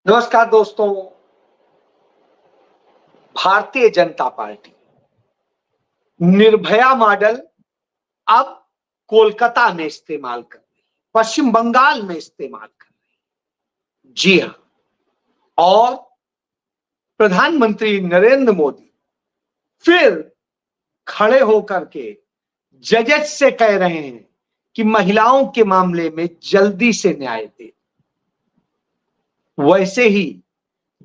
नमस्कार दोस्तों। Bharatiya Janata party Nirbhaya model अब कोलकाता में इस्तेमाल कर रही है, पश्चिम बंगाल में इस्तेमाल कर रही है। जी हां, और प्रधानमंत्री नरेंद्र मोदी फिर खड़े होकर के जजेस से कह रहे हैं कि महिलाओं के मामले में जल्दी से न्याय दे। वैसे ही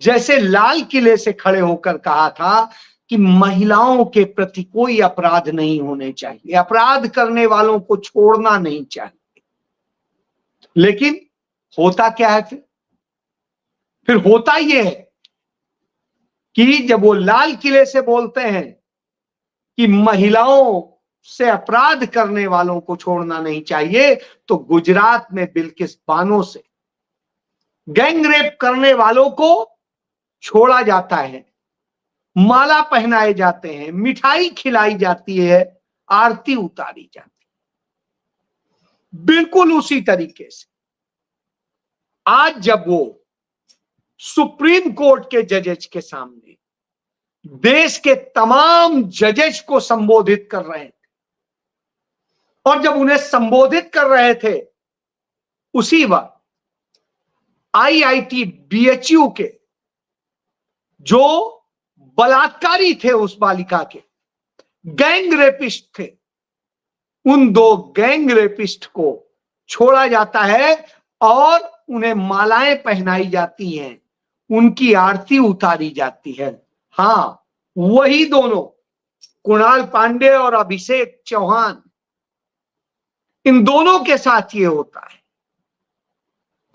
जैसे लाल किले से खड़े होकर कहा था कि महिलाओं के प्रति कोई अपराध नहीं होने चाहिए, अपराध करने वालों को छोड़ना नहीं चाहिए। लेकिन होता क्या है? फिर होता यह है कि जब वो लाल किले से बोलते हैं कि महिलाओं से अपराध करने वालों को छोड़ना नहीं चाहिए, तो गुजरात में बिल्किस बानो से गैंग रेप करने वालों को छोड़ा जाता है, माला पहनाए जाते हैं, मिठाई खिलाई जाती है, आरती उतारी जाती है। बिल्कुल उसी तरीके से आज जब वो सुप्रीम कोर्ट के जजेस के सामने देश के तमाम जजेस को संबोधित कर रहे थे, और जब उन्हें संबोधित कर रहे थे उसी वक्त आईआईटी बीएचयू के जो बलात्कारी थे, उस बालिका के गैंग रेपिस्ट थे, उन दो गैंग रेपिस्ट को छोड़ा जाता है और उन्हें मालाएं पहनाई जाती हैं, उनकी आरती उतारी जाती है। हां, वही दोनों कुणाल पांडे और अभिषेक चौहान, इन दोनों के साथ ये होता है।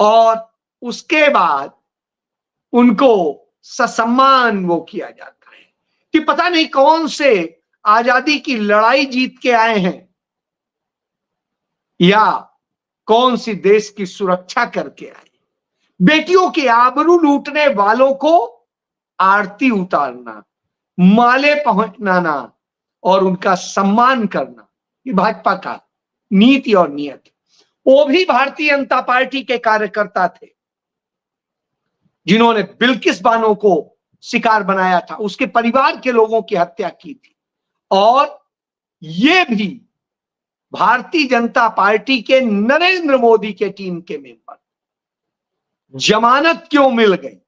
और उसके बाद उनको ससम्मान वो किया जाता है कि पता नहीं कौन से आजादी की लड़ाई जीत के आए हैं या कौन सी देश की सुरक्षा करके आए। बेटियों की आबरू लूटने वालों को आरती उतारना, माले पहनाना और उनका सम्मान करना, ये भाजपा का नीति और नियत। वो भी भारतीय जनता पार्टी के कार्यकर्ता थे जिन्होंने बिल्किस बानो को शिकार बनाया था, उसके परिवार के लोगों की हत्या की थी। और ये भी भारतीय जनता पार्टी के नरेंद्र मोदी के टीम के मेंबर। जमानत क्यों मिल गई?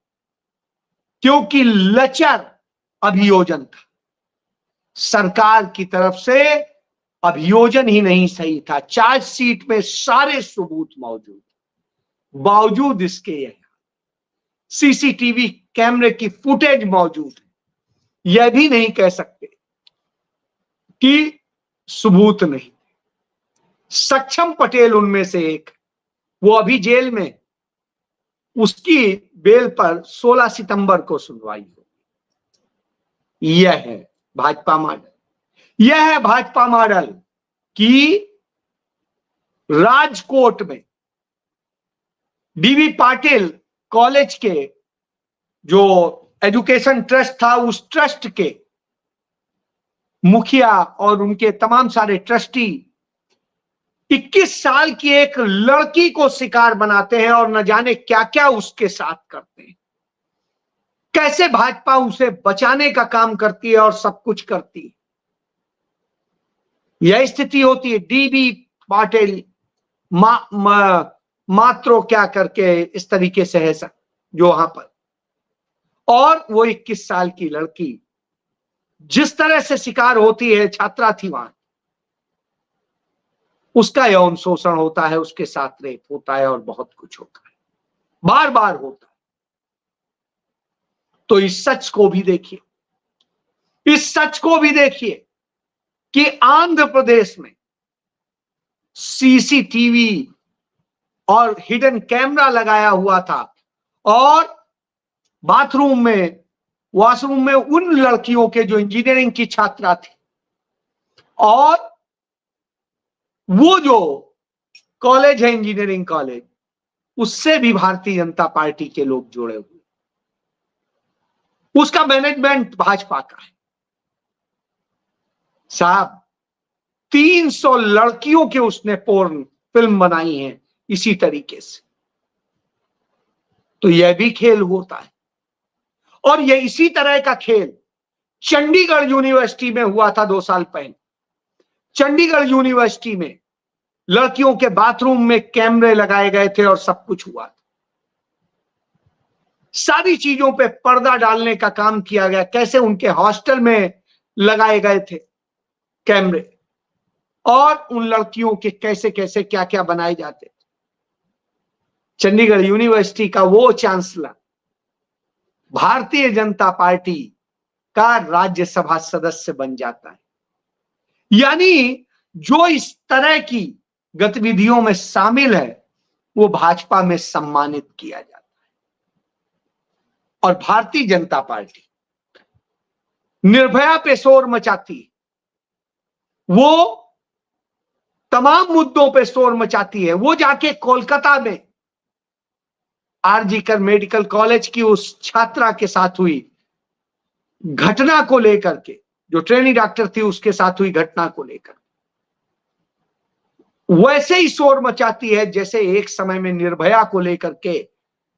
क्योंकि लचर अभियोजन था, सरकार की तरफ से अभियोजन ही नहीं सही था, चार्जशीट में सारे सबूत मौजूद, बावजूद इसके यह सीसीटीवी कैमरे की फुटेज मौजूद है, यह भी नहीं कह सकते कि सबूत नहीं। सक्षम पटेल उनमें से एक, वो अभी जेल में, उसकी बेल पर 16 सितंबर को सुनवाई होगी। यह है भाजपा मॉडल। यह है भाजपा मॉडल कि राजकोट में डीबी पाटिल कॉलेज के जो एजुकेशन ट्रस्ट था, उस ट्रस्ट के मुखिया और उनके तमाम सारे ट्रस्टी 21 साल की एक लड़की को शिकार बनाते हैं और न जाने क्या क्या उसके साथ करते हैं। कैसे भाजपा उसे बचाने का काम करती है और सब कुछ करती है। यह स्थिति होती है। डीबी पाटिल मात्रो क्या करके इस तरीके से है सर जो वहां पर, और वो 21 साल की लड़की जिस तरह से शिकार होती है, छात्रा थी वहां, उसका यौन शोषण होता है, उसके साथ रेप होता है और बहुत कुछ होता है, बार बार होता है। तो इस सच को भी देखिए, इस सच को भी देखिए कि आंध्र प्रदेश में सीसीटीवी और हिडन कैमरा लगाया हुआ था और बाथरूम में, वॉशरूम में उन लड़कियों के जो इंजीनियरिंग की छात्रा थी, और वो जो कॉलेज है इंजीनियरिंग कॉलेज, उससे भी भारतीय जनता पार्टी के लोग जुड़े हुए, उसका मैनेजमेंट भाजपा का है। साहब 300 लड़कियों के उसने पोर्न फिल्म बनाई है इसी तरीके से। तो यह भी खेल होता है। और यह इसी तरह का खेल चंडीगढ़ यूनिवर्सिटी में हुआ था 2 साल पहले। चंडीगढ़ यूनिवर्सिटी में लड़कियों के बाथरूम में कैमरे लगाए गए थे और सब कुछ हुआ था। सारी चीजों पे पर्दा डालने का काम किया गया। कैसे उनके हॉस्टल में लगाए गए थे कैमरे, और उन लड़कियों के कैसे कैसे क्या क्या बनाए जाते थे। चंडीगढ़ यूनिवर्सिटी का वो चांसलर भारतीय जनता पार्टी का राज्यसभा सदस्य बन जाता है। यानी जो इस तरह की गतिविधियों में शामिल है वो भाजपा में सम्मानित किया जाता है। और भारतीय जनता पार्टी निर्भया पे शोर मचाती है, वो तमाम मुद्दों पे शोर मचाती है। वो जाके कोलकाता में आरजी कर मेडिकल कॉलेज की उस छात्रा के साथ हुई घटना को लेकर के, जो ट्रेनी डॉक्टर थी उसके साथ हुई घटना को लेकर वैसे ही शोर मचाती है जैसे एक समय में निर्भया को लेकर के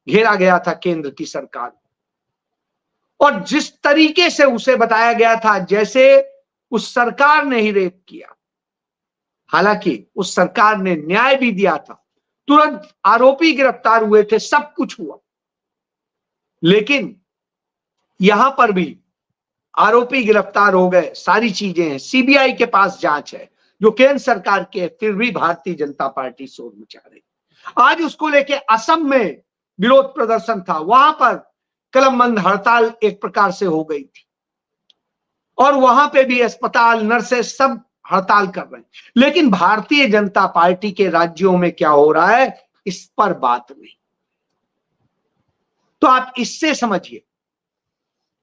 घेरा गया था केंद्र की सरकार। और जिस तरीके से उसे बताया गया था जैसे उस सरकार ने ही रेप किया, हालांकि उस सरकार ने न्याय भी दिया था, तुरंत आरोपी गिरफ्तार हुए थे, सब कुछ हुआ, लेकिन यहां पर भी आरोपी गिरफ्तार हो गए, सारी चीजें हैं, सीबीआई के पास जांच है जो केंद्र सरकार के, फिर भी भारतीय जनता पार्टी शोर मचा रही। आज उसको लेके असम में विरोध प्रदर्शन था, वहां पर कलमबंद हड़ताल एक प्रकार से हो गई थी और वहां पे भी अस्पताल, नर्सेस सब हड़ताल कर रहे हैं। लेकिन भारतीय जनता पार्टी के राज्यों में क्या हो रहा है इस पर बात नहीं। तो आप इससे समझिए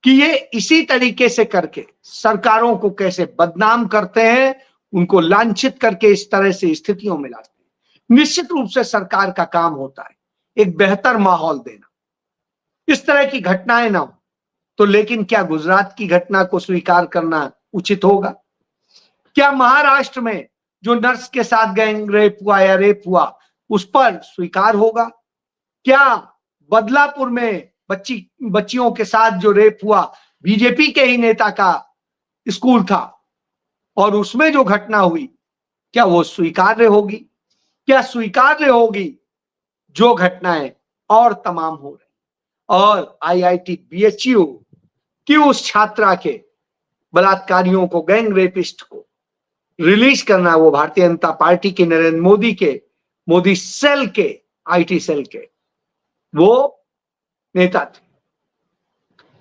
कि ये इसी तरीके से करके सरकारों को कैसे बदनाम करते हैं, उनको लांछित करके इस तरह से स्थितियों में लाते हैं। निश्चित रूप से सरकार का काम होता है एक बेहतर माहौल देना, इस तरह की घटनाएं ना हो। तो लेकिन क्या गुजरात की घटना को स्वीकार करना उचित होगा? क्या महाराष्ट्र में जो नर्स के साथ गैंग रेप हुआ या रेप हुआ उस पर स्वीकार होगा? क्या बदलापुर में बच्चियों के साथ जो रेप हुआ, बीजेपी के ही नेता का स्कूल था और उसमें जो घटना हुई, क्या वो स्वीकार्य होगी? क्या स्वीकार्य होगी जो घटनाएं और तमाम हो रही? और आईआईटी बीएचयू की उस छात्रा के बलात्कारियों को, गैंग रेपिस्ट को रिलीज करना, वो भारतीय जनता पार्टी के नरेंद्र मोदी के मोदी सेल के, आईटी सेल के वो नेता थे।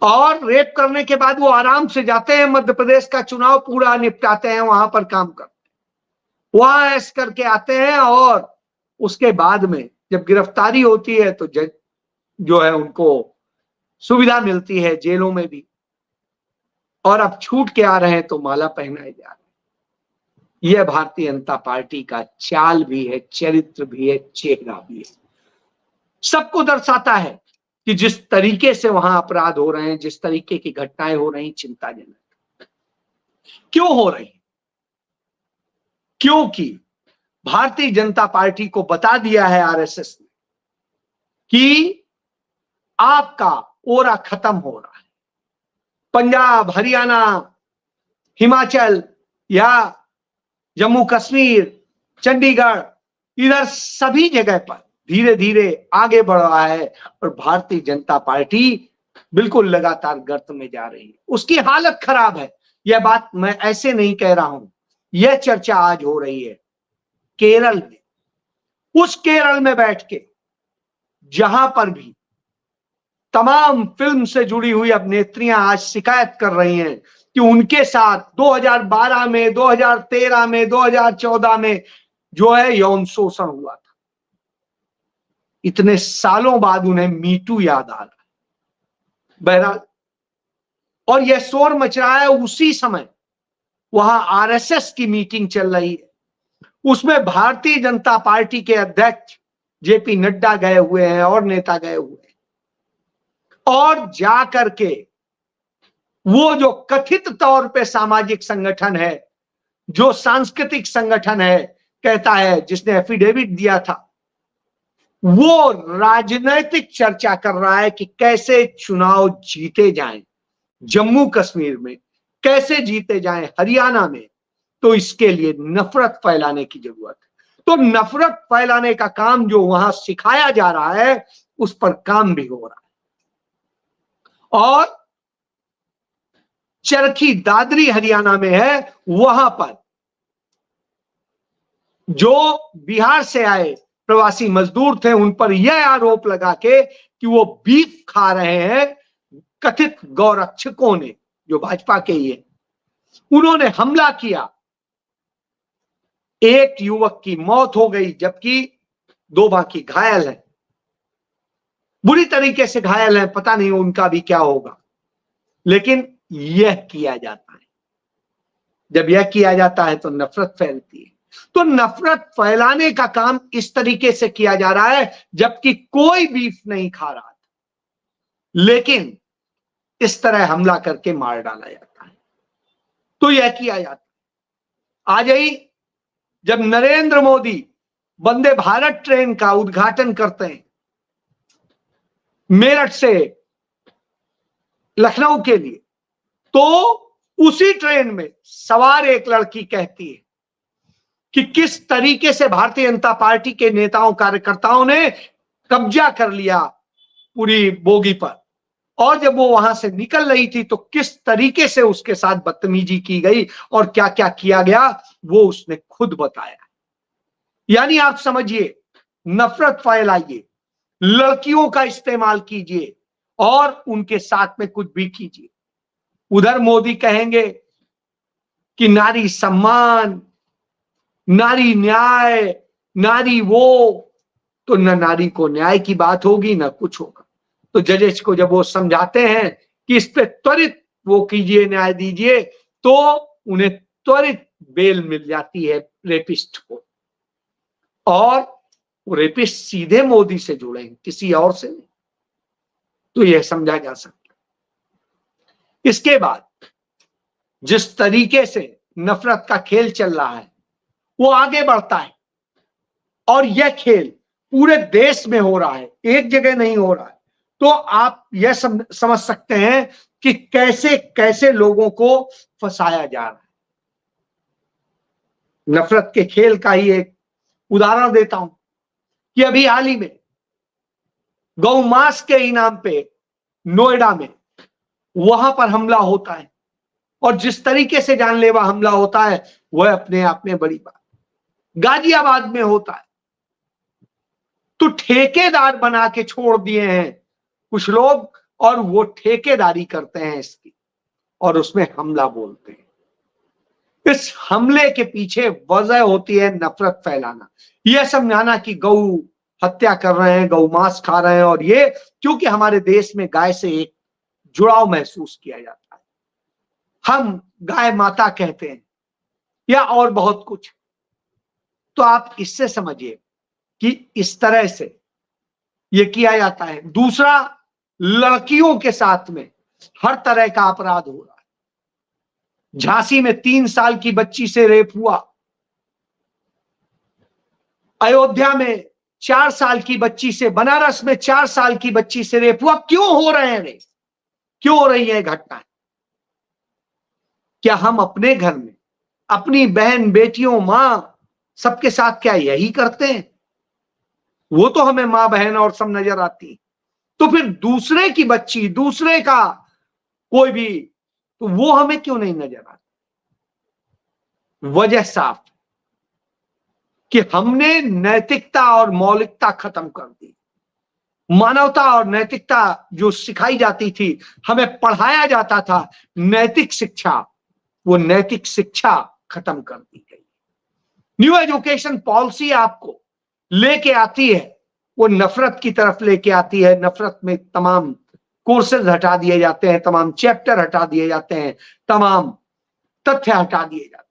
और रेप करने के बाद वो आराम से जाते हैं, मध्य प्रदेश का चुनाव पूरा निपटाते हैं, वहां पर काम करते हैं, वहां ऐस करके आते हैं और उसके बाद में जब गिरफ्तारी होती है तो जज जो है उनको सुविधा मिलती है जेलों में भी, और अब छूट के आ रहे हैं तो माला पहनाए जा रहे हैं। यह भारतीय जनता पार्टी का चाल भी है, चरित्र भी है, चेहरा भी है। सबको दर्शाता है कि जिस तरीके से वहां अपराध हो रहे हैं, जिस तरीके की घटनाएं हो रही, चिंताजनक। क्यों हो रही? क्योंकि भारतीय जनता पार्टी को बता दिया है आरएसएस ने कि आपका ओरा खत्म हो रहा है। पंजाब, हरियाणा, हिमाचल या जम्मू कश्मीर, चंडीगढ़, इधर सभी जगह पर धीरे धीरे आगे बढ़ रहा है और भारतीय जनता पार्टी बिल्कुल लगातार गर्त में जा रही है। उसकी हालत खराब है। यह बात मैं ऐसे नहीं कह रहा हूं, यह चर्चा आज हो रही है केरल में। उस केरल में बैठ के जहां पर भी तमाम फिल्म से जुड़ी हुई अभिनेत्रियां आज शिकायत कर रही हैं कि उनके साथ 2012 में, 2013 में, 2014 में जो है यौन शोषण हुआ था। इतने सालों बाद उन्हें मीटू याद आ रहा है। बहरहाल, और यह शोर मच रहा है उसी समय वहां आरएसएस की मीटिंग चल रही है, उसमें भारतीय जनता पार्टी के अध्यक्ष जेपी नड्डा गए हुए हैं और नेता गए हुए हैं, और जाकर के वो जो कथित तौर पे सामाजिक संगठन है, जो सांस्कृतिक संगठन है, कहता है, जिसने एफिडेविट दिया था, वो राजनैतिक चर्चा कर रहा है कि कैसे चुनाव जीते जाएं, जम्मू कश्मीर में कैसे जीते जाएं, हरियाणा में। तो इसके लिए नफरत फैलाने की जरूरत है। तो नफरत फैलाने का काम जो वहां सिखाया जा रहा है, उस पर काम भी हो रहा है। और चरखी दादरी हरियाणा में है, वहां पर जो बिहार से आए प्रवासी मजदूर थे, उन पर यह आरोप लगा के कि वो बीफ खा रहे हैं कथित गौरक्षकों ने, जो भाजपा के ही है, उन्होंने हमला किया। एक युवक की मौत हो गई, जबकि 2 बाकी घायल हैं, बुरी तरीके से घायल हैं, पता नहीं उनका भी क्या होगा। लेकिन यह किया जाता है। जब यह किया जाता है तो नफरत फैलती है। तो नफरत फैलाने का काम इस तरीके से किया जा रहा है, जबकि कोई बीफ नहीं खा रहा था, लेकिन इस तरह हमला करके मार डाला जाता है। तो यह किया जाता है। आज ही जब नरेंद्र मोदी वंदे भारत ट्रेन का उद्घाटन करते हैं मेरठ से लखनऊ के लिए, तो उसी ट्रेन में सवार एक लड़की कहती है कि किस तरीके से भारतीय जनता पार्टी के नेताओं कार्यकर्ताओं ने कब्जा कर लिया पूरी बोगी पर, और जब वो वहां से निकल रही थी तो किस तरीके से उसके साथ बदतमीजी की गई और क्या क्या किया गया, वो उसने खुद बताया। यानी आप समझिए, नफरत फैलाइए, लड़कियों का इस्तेमाल कीजिए और उनके साथ में कुछ भी कीजिए। उधर मोदी कहेंगे कि नारी सम्मान, नारी न्याय, नारी वो, तो न नारी को न्याय की बात होगी न कुछ होगा। तो जजेस को जब वो समझाते हैं कि इस पे त्वरित वो कीजिए, न्याय दीजिए, तो उन्हें त्वरित बेल मिल जाती है रेपिस्ट को, और वो रेपिस्ट सीधे मोदी से जुड़े हैं, किसी और से नहीं। तो यह समझा जा सकता है। इसके बाद जिस तरीके से नफरत का खेल चल रहा है वो आगे बढ़ता है, और यह खेल पूरे देश में हो रहा है, एक जगह नहीं हो रहा है। तो आप यह समझ सकते हैं कि कैसे कैसे लोगों को फंसाया जा रहा है। नफरत के खेल का ही एक उदाहरण देता हूं कि अभी हाल ही में गौ मांस के इनाम पे नोएडा में वहां पर हमला होता है, और जिस तरीके से जानलेवा हमला होता है वह अपने आप में बड़ी बात। गाजियाबाद में होता है तो ठेकेदार बना के छोड़ दिए हैं कुछ लोग, और वो ठेकेदारी करते हैं इसकी, और उसमें हमला बोलते हैं। इस हमले के पीछे वजह होती है नफरत फैलाना, यह समझाना कि गौ हत्या कर रहे हैं, गौ मांस खा रहे हैं, और ये क्योंकि हमारे देश में गाय से एक जुड़ाव महसूस किया जाता है, हम गाय माता कहते हैं, या और बहुत कुछ। तो आप इससे समझिए कि इस तरह से ये किया जाता है। दूसरा, लड़कियों के साथ में हर तरह का अपराध हो रहा है। झांसी में 3 साल की बच्ची से रेप हुआ, अयोध्या में 4 साल की बच्ची से, बनारस में 4 साल की बच्ची से रेप हुआ। क्यों हो रहे हैं रेप, क्यों हो रही है घटनाएं? क्या हम अपने घर में अपनी बहन, बेटियों, मां, सबके साथ क्या यही करते हैं? वो तो हमें मां, बहन और सब नजर आती, तो फिर दूसरे की बच्ची, दूसरे का कोई भी, तो वो हमें क्यों नहीं नजर आती? वजह साफ कि हमने नैतिकता और मौलिकता खत्म कर दी। मानवता और नैतिकता जो सिखाई जाती थी, हमें पढ़ाया जाता था नैतिक शिक्षा, वो नैतिक शिक्षा खत्म कर दी गई। न्यू एजुकेशन पॉलिसी आपको लेके आती है, वो नफरत की तरफ लेके आती है। नफरत में तमाम कोर्सेज हटा दिए जाते हैं, तमाम चैप्टर हटा दिए जाते हैं, तमाम तथ्य हटा दिए जाते हैं।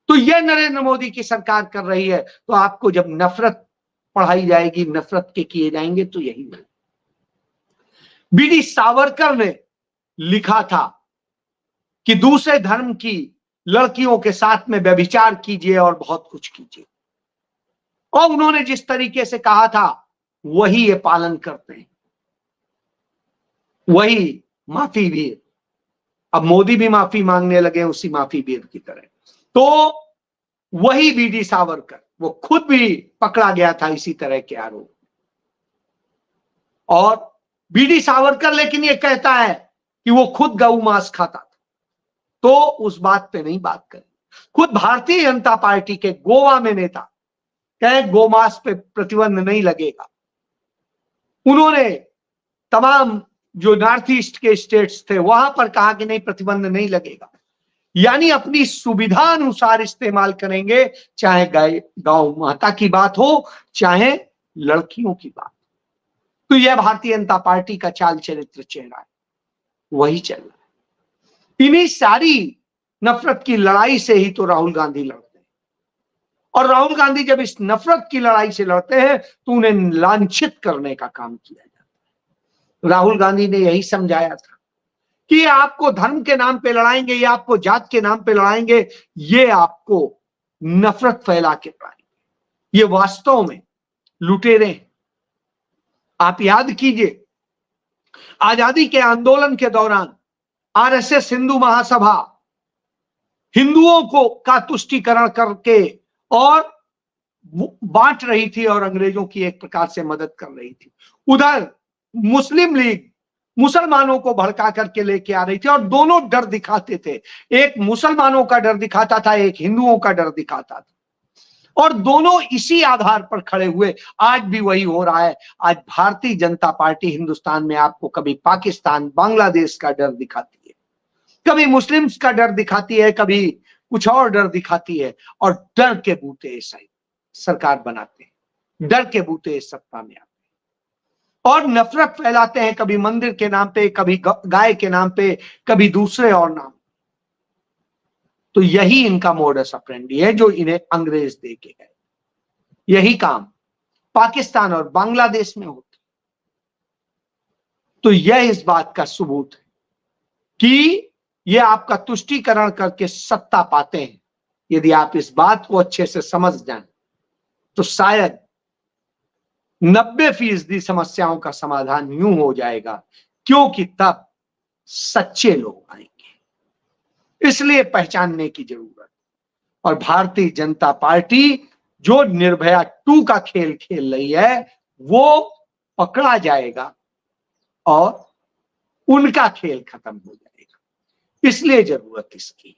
तो यह नरेंद्र मोदी की सरकार कर रही है। तो आपको जब नफरत पढ़ाई जाएगी, नफरत के किए जाएंगे, तो यही है। बीडी सावरकर ने लिखा था कि दूसरे धर्म की लड़कियों के साथ में व्यभिचार कीजिए और बहुत कुछ कीजिए, और उन्होंने जिस तरीके से कहा था वही ये पालन करते हैं, वही माफी वीर। अब मोदी भी माफी मांगने लगे उसी माफी वीर की तरह। तो वही बीडी सावरकर, वो खुद भी पकड़ा गया था इसी तरह के आरोप। और बीडी सावरकर लेकिन ये कहता है कि वो खुद गऊ मांस खाता था, तो उस बात पे नहीं बात करें। खुद भारतीय जनता पार्टी के गोवा में नेता कहे गोमांस पे प्रतिबंध नहीं लगेगा। उन्होंने तमाम जो नॉर्थ ईस्ट के स्टेट्स थे वहां पर कहा कि नहीं, प्रतिबंध नहीं लगेगा, यानी अपनी सुविधा अनुसार इस्तेमाल करेंगे, चाहे गौ माता की बात हो चाहे लड़कियों की बात। तो यह भारतीय जनता पार्टी का चाल चरित्र चेहरा है, वही चल रहा है। इन्हीं सारी नफरत की लड़ाई से ही तो राहुल गांधी लड़ते हैं, और राहुल गांधी जब इस नफरत की लड़ाई से लड़ते हैं तो उन्हें लांछित करने का काम किया जाता है। राहुल गांधी ने यही समझाया था कि आपको धर्म के नाम पे लड़ाएंगे या आपको जात के नाम पे लड़ाएंगे, ये आपको नफरत फैला के लड़ाएंगे, ये वास्तव में लुटेरे हैं। आप याद कीजिए, आजादी के आंदोलन के दौरान आरएसएस हिंदू महासभा हिंदुओं को का तुष्टीकरण करके और बांट रही थी और अंग्रेजों की एक प्रकार से मदद कर रही थी। उधर मुस्लिम लीग मुसलमानों को भड़का करके लेके आ रही थी, और दोनों डर दिखाते थे। एक मुसलमानों का डर दिखाता था, एक हिंदुओं का डर दिखाता था, और दोनों इसी आधार पर खड़े हुए। आज भी वही हो रहा है। आज भारतीय जनता पार्टी हिंदुस्तान में आपको कभी पाकिस्तान, बांग्लादेश का डर दिखाती है, कभी मुस्लिम्स का डर दिखाती है, कभी कुछ और डर दिखाती है, और डर के बूते ऐसा सरकार बनाते हैं, डर के बूते सत्ता में आते हैं और नफरत फैलाते हैं, कभी मंदिर के नाम पे, कभी गाय के नाम पे, कभी दूसरे और नाम। तो यही इनका मोडस ऑपरेंडी है जो इन्हें अंग्रेज दे के गए। यही काम पाकिस्तान और बांग्लादेश में होता। तो यह इस बात का सबूत है कि ये आपका तुष्टीकरण करके सत्ता पाते हैं। यदि आप इस बात को अच्छे से समझ जाएं तो शायद 90% समस्याओं का समाधान यूं हो जाएगा, क्योंकि तब सच्चे लोग आएंगे। इसलिए पहचानने की जरूरत। और भारतीय जनता पार्टी जो निर्भया 2 का खेल खेल रही है वो पकड़ा जाएगा और उनका खेल खत्म हो जाएगा। इसलिए जरूरत इसकी।